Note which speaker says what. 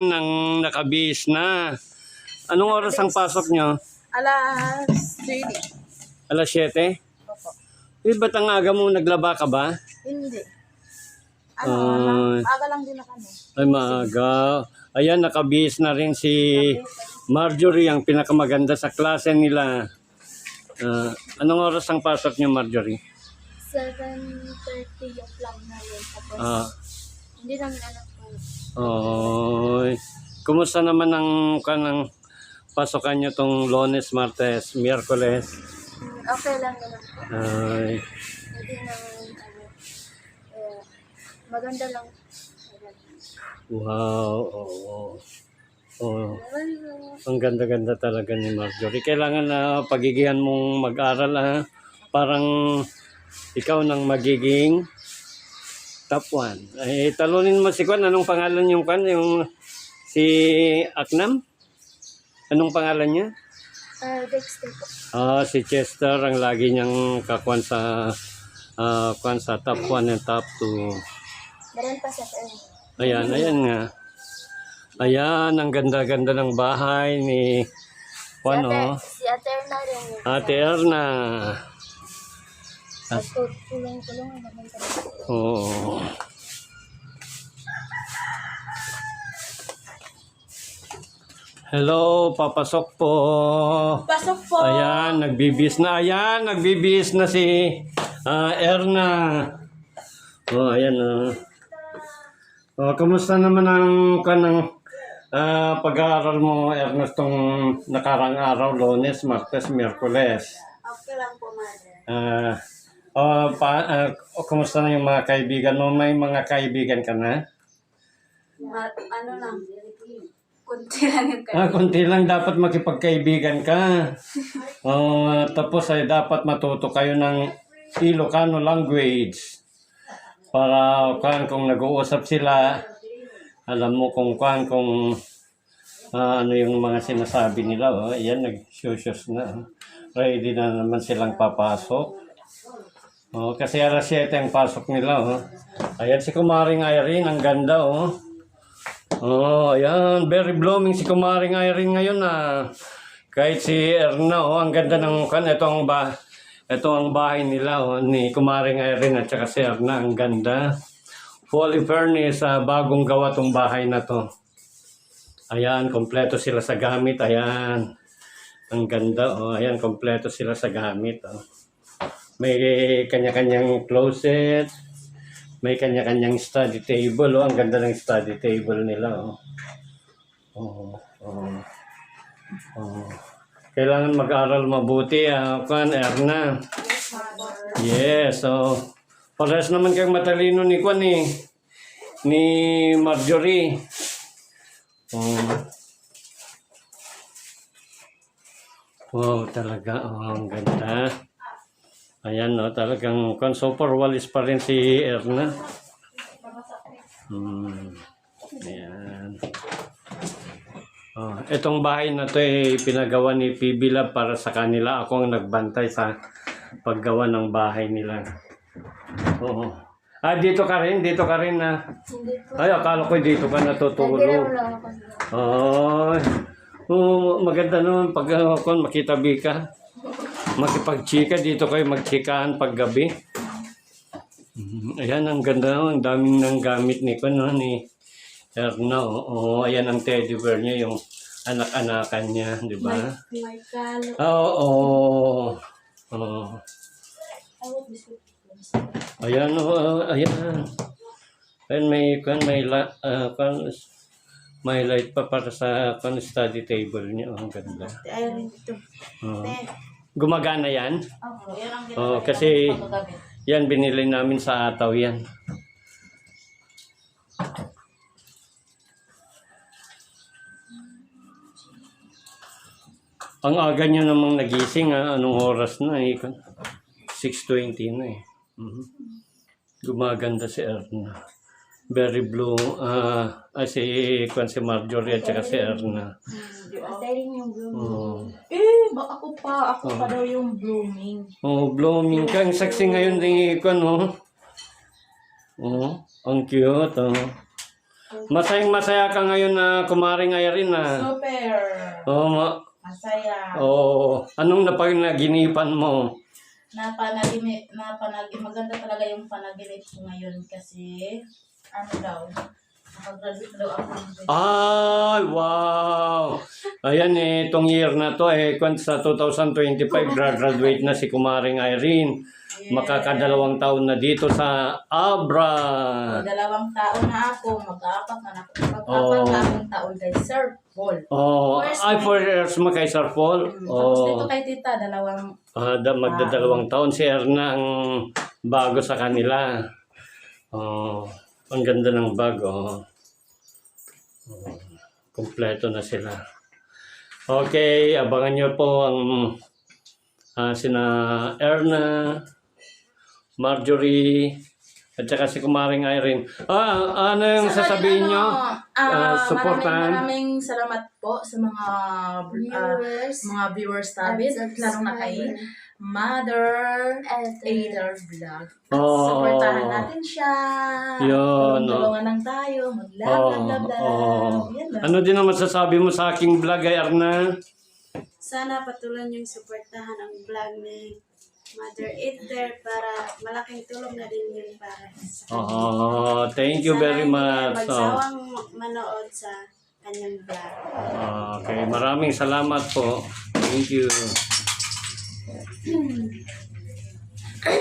Speaker 1: Nang nakabihis na. Anong oras ang pasok nyo?
Speaker 2: Alas 3.
Speaker 1: Alas 7?
Speaker 2: Opo.
Speaker 1: Ba't ang aga mo naglaba ka ba?
Speaker 2: Hindi.
Speaker 1: Ay.
Speaker 2: Aga lang din na kami.
Speaker 1: Ay, maaga. Ayan, nakabihis na rin si Marjorie, ang pinakamaganda sa klase nila. Anong oras ang pasok niyo, Marjorie?
Speaker 3: 7:30 yung plan namin. Tapos, hindi namin alam kung
Speaker 1: Oy. Kumusta naman ang kanang pasokan niyo tong Lunes, Martes, Miyerkules?
Speaker 3: okay lang naman po.
Speaker 1: Ay.
Speaker 3: Hindi naman, maganda lang.
Speaker 1: Wow. Oo. Oh. Ang ganda-ganda talaga ni Marjorie. Kailangan na pagigihan mong mag-aral, ha? Parang ikaw nang magiging top 1. Ay, talunin mo si Kwan. Anong pangalan yung Kwan? Yung si Aknam? Anong pangalan niya?
Speaker 3: Dexter po.
Speaker 1: Si Chester ang lagi niyang kakuan sa kwan sa top 1 and top 2.
Speaker 3: Meron pa sa ano.
Speaker 1: Ayan nga. Ayan, ang ganda-ganda ng bahay ni Juan,
Speaker 3: Si Ate Erna rin.
Speaker 1: Ate Erna.
Speaker 3: At tulong-tulong naman talaga.
Speaker 1: Oo. Hello, papasok po.
Speaker 2: Pasok po.
Speaker 1: Ayan, nagbibis na. Ayan, nagbibis na si Erna. Ayan. Kamusta naman ang kanang pag-aaral mo, Erna, itong nakarang araw, Lunes, Martes, Miyerkules?
Speaker 2: Okay lang po, mother.
Speaker 1: Kumusta na yung mga kaibigan mo? May mga kaibigan ka na?
Speaker 2: Ano lang, kunti lang yung kayo.
Speaker 1: Kunti lang dapat makipagkaibigan ka. Tapos ay dapat matuto kayo ng Ilocano language. Para kung nag-uusap sila, alam mo kung ano yung mga sinasabi nila. Ayan, nag-shushus na. Ready na naman silang papasok. Kasi alas 7 ang pasok nila. Ayan si Kumaring Irene, ang ganda. Ayan, very blooming si Kumaring Irene ngayon. Kahit si Erna, ang ganda ng ito ang bahay nila, ni Kumaring Irene at saka si Erna, ang ganda. Fully furnished, bagong gawa tong bahay na to. Ayan, kompleto sila sa gamit. Ayan, ang ganda. Ayan, kompleto sila sa gamit. May kanya-kanyang closet. May kanya-kanyang study table. Ang ganda ng study table nila. Kailangan mag-aral mabuti, Erna. Yes, parehas naman kang matalino ni ni Marjorie. Wow, talaga, ang ganda. Ayan, talagang super walis pa rin si Erna. Ayan. Itong bahay na to ay pinagawa ni PB Lab para sa kanila. Ako ang nagbantay sa paggawa ng bahay nila. Dito ka rin na. Ay, akala ko dito ka natutulog. Maganda naman pag makitabi ka. Makipagchika, dito kayo magchikahan pag gabi. Ayan, ang ganda. Ang daming nang gamit ni Erna. Ayan ang teddy bear niya, yung anak-anakan niya, di ba?
Speaker 2: May kalo.
Speaker 1: Ayan, ayan. Ayan, may light pa para sa study table niya. Ang ganda.
Speaker 2: Ayun ito.
Speaker 1: Gumagana yan?
Speaker 2: Opo, yan ang ginagawa.
Speaker 1: Kasi yan, binili namin sa Ataw yan. Ang aga nyo namang nagising, anong oras na? 6:20 na eh. Gumaganda si Erna. Very blue. Si Marjorie at saka si Erna.
Speaker 3: Asayin yung blooming.
Speaker 2: Ako pa daw yung blooming.
Speaker 1: Blooming ka. Ang saksi ngayon din ang cute. Masayang-masaya ka ngayon na Kumaring Irene na.
Speaker 2: Super.
Speaker 1: Oo,
Speaker 2: Masaya.
Speaker 1: anong napaginipan mo?
Speaker 2: Maganda talaga yung panaginip ko ngayon kasi, ano daw, nakagraduate daw ako.
Speaker 1: Ay, wow! Ayan itong year na to sa 2025, graduate na si Kumaring Irene. Makakadalawang taon na dito sa Abra.
Speaker 2: 2 taon na ako, mag-aapat na akong taon kay Sir Paul.
Speaker 1: Ay, 4 years mo kay Sir Paul.
Speaker 2: Tapos dito kay tita, dalawang
Speaker 1: Magdadalawang taon si Erna ang bago sa kanila. Ang ganda ng bago. Kompleto na sila. Okay, abangan nyo po ang sina Erna, Marjorie, at saka si Kumaring Irene. Ano yung sasabihin nyo? Supportan.
Speaker 2: Maraming salamat po sa mga viewers namin, lalo na kay Mother Either Vlog. Supportahan natin siya.
Speaker 1: Yun.
Speaker 2: Tulungan lang tayo. Mag-love. Yan lang.
Speaker 1: Ano din ang masasabi mo sa aking vlog, Erna?
Speaker 4: Sana patuloy niyong suportahan ang vlog ni Mother Either para malaking tulong na din yun para sa kanya.
Speaker 1: Thank you very much.
Speaker 4: Magsawang manood sa kanyang vlog.
Speaker 1: Okay, maraming salamat po. Thank you.